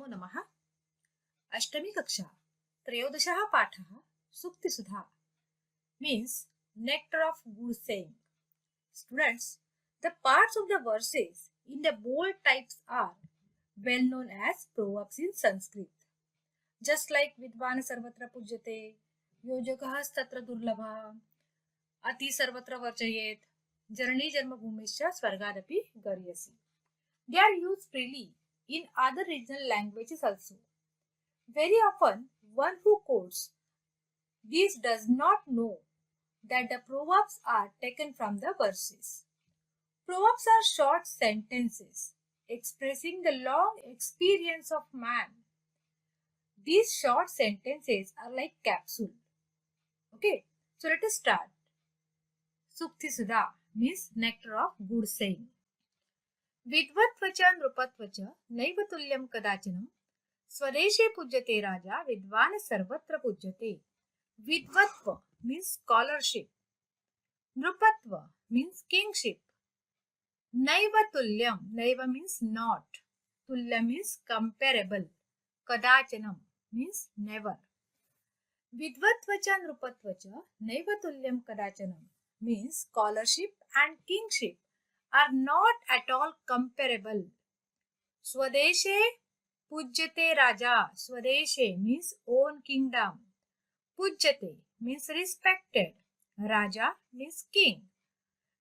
नमो नमः। अष्टमी कक्षा त्रयोदशः पाठः सूक्तिसुधा means nectar of good saying. Students, the parts of the verses in the bold types are well known as proverbs in Sanskrit. Just like Vidvan Sarvatra Pujyate, Yojakaha Statra Durlabha, Ati Sarvatra Varjayet, Jarani Jarmabhumischa Swargadapi Garyasi. They are used freely in other regional languages also. Very often, one who quotes these does not know that the proverbs are taken from the verses. Proverbs are short sentences expressing the long experience of man. These short sentences are like capsule. Okay, so let us start. Sukti Sudha means nectar of good saying. Vidvatvacha nrupatvacha naiva tulyam kadachanam स्वदेशे पूज्यते राजा विद्वान सर्वत्र पूज्यते. Vidvatva means scholarship. Nrupatva means kingship. Naiva tulyam, naiva means not. Tulya means comparable. Kadachanam means never. Vidvatvacha nrupatvacha naiva tulyam kadachanam means scholarship and kingship are not at all comparable. Swadeshe Pujyate Raja. Swadeshe means own kingdom. Pujyate means respected. Raja means king.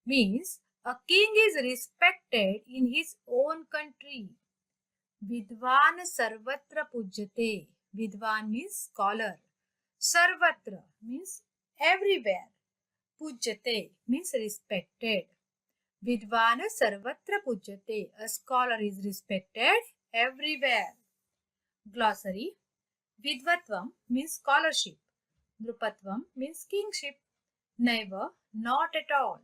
Means a king is respected in his own country. Vidvan Sarvatra Pujyate. Vidvan means scholar. Sarvatra means everywhere. Pujyate means respected. Vidvan Sarvatra Pujyate. A scholar is respected everywhere. Glossary. Vidvatvam means scholarship. Nrupatvam means kingship. Naiva, not at all.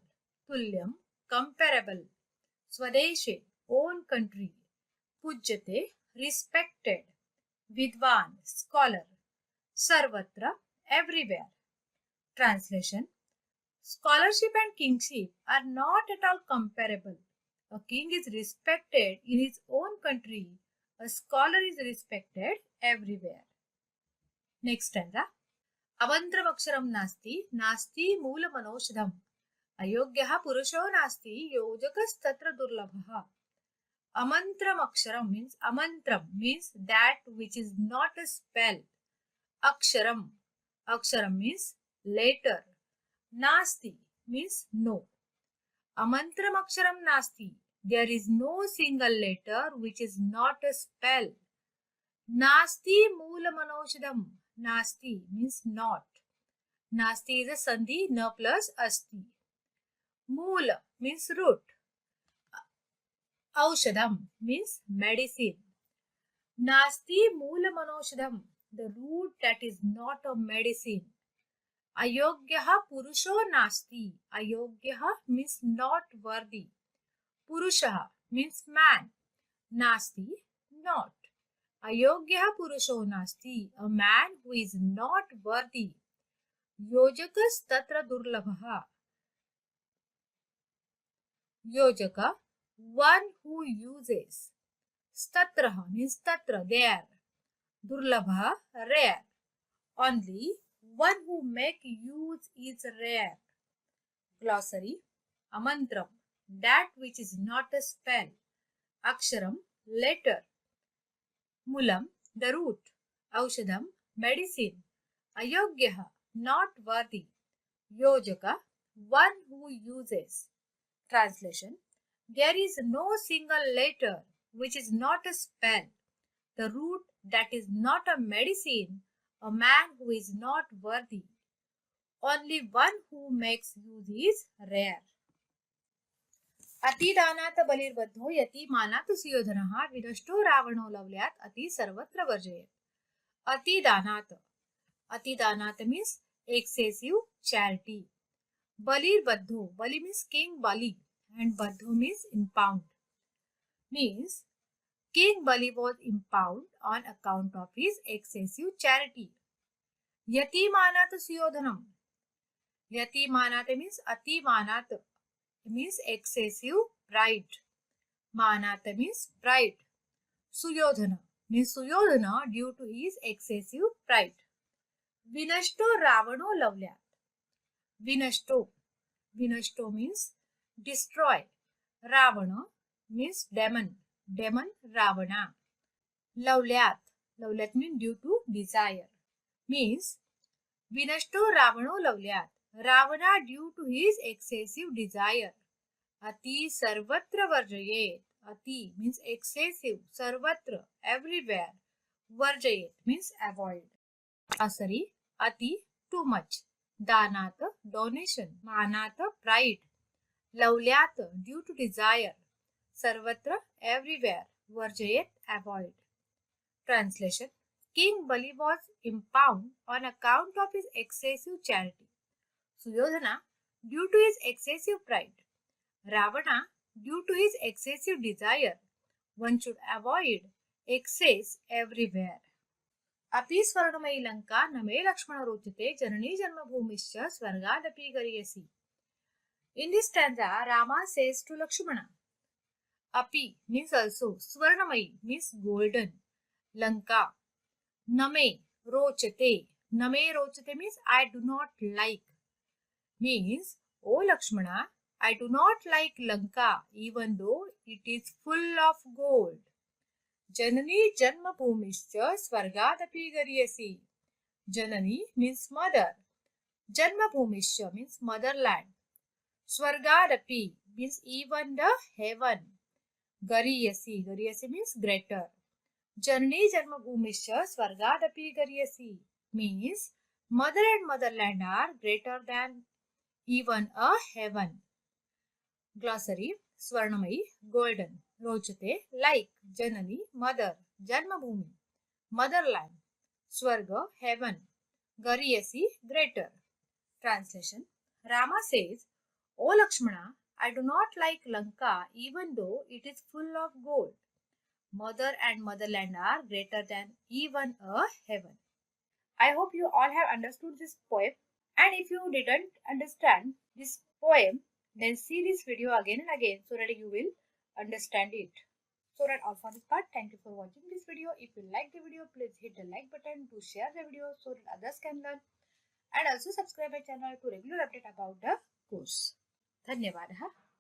Tulyam, comparable. Swadeshe, own country. Pujyate, respected. Vidvan, scholar. Sarvatra, everywhere. Translation. Scholarship and kingship are not at all comparable. A king is respected in his own country. A scholar is respected everywhere. Next stanza. Avantram aksharam nasti, nasti moolam anoshadam. Ayogyah purusho nasti, yojakastatra durlabha. Amantram aksharam means that which is not a spell. Aksharam means letter. Nasti means no. Amantram aksharam nasti. There is no single letter which is not a spell. Nasti moolam anoshadam. Nasti means not. Nasti is a sandhi, na plus asti. Moola means root. Aushadam means medicine. Nasti moolam anoshadam. The root that is not a medicine. Ayogyaha purusho nasti. Ayogyaha means not worthy. Purushaha means man. Nasti, not. Ayogyaha purusho nasti. A man who is not worthy. Yojakas tatra durlabha. Yojaka, one who uses. Statraha means tatra, there. Durlabha, rare. Only one who make use is rare. Glossary. Amantram, that which is not a spell. Aksharam, letter. Mulam, the root. Aushadam, medicine. Ayogyaha, not worthy. Yojaka, one who uses. Translation. There is no single letter which is not a spell. The root that is not a medicine. A man who is not worthy. Only one who makes use is rare. अतिदानात बलिर्बद्धो यति मानात सुयोधनः विनष्टो रावणो लवल्यात अति सर्वत्र वर्जयेत. Atidanat means excessive charity. Balirbadho, Bali means King Bali and Badho means impound. Means King Bali was impound on account of his excessive charity. Yati manat suyodhanam. Yati manat means ati manat means excessive pride. Manat means pride. Suyodhana means Suyodhana due to his excessive pride. Vinashto Ravano Lavlyat. Vinashto. Vinashto means destroy. Ravana means demon. Demon Ravana. Lavlyat. Lavlyat means due to desire. Means Vinashto Ravano Lavlyat. Ravana due to his excessive desire. Ati sarvatra varjayet. Ati means excessive. Sarvatra everywhere. Varjayet means avoid. Asari ati too much. Danat donation. Manat pride. Lavlyat due to desire. Sarvatra everywhere. Varjayet avoid. Translation. King Bali was impounded on account of his excessive charity. Suyodhana due to his excessive pride. Ravana due to his excessive desire. One should avoid excess everywhere. अपि स्वर्णमयी लंका न मे लक्ष्मण रोचते जननी जन्मभूमिश्च स्वर्गादपि गरीयसी. In this stanza, Rama says to Lakshmana, Api means also, Swarnamayi means golden, Lanka, Name rochate. Name rochate means I do not like. Means, O Lakshmana, I do not like Lanka even though it is full of gold. Janani Janma Bhumischa Swargadapi Gariyasi. Janani means mother. Janma Bhumischa means motherland. Swargadapi means even the heaven. Gariyasi. Gariyasi means greater. Janani Janma Bhumischa Swargadapi Gariyasi means mother and motherland are greater than even a heaven. Glossary. Swarnamayi golden. Rochate like. Janani mother. Janmabhumi motherland. Swarga heaven. Gariyasi greater. Translation. Rama says, O Lakshmana, I do not like Lanka even though it is full of gold. Mother and motherland are greater than even a heaven. I hope you all have understood this poem, and if you didn't understand this poem, then see this video again and again so that you will understand it. So that all for this part. Thank you for watching this video. If you like the video, please hit the like button to share the video so that others can learn, and also subscribe my channel to regular update about the course. धन्यवाद.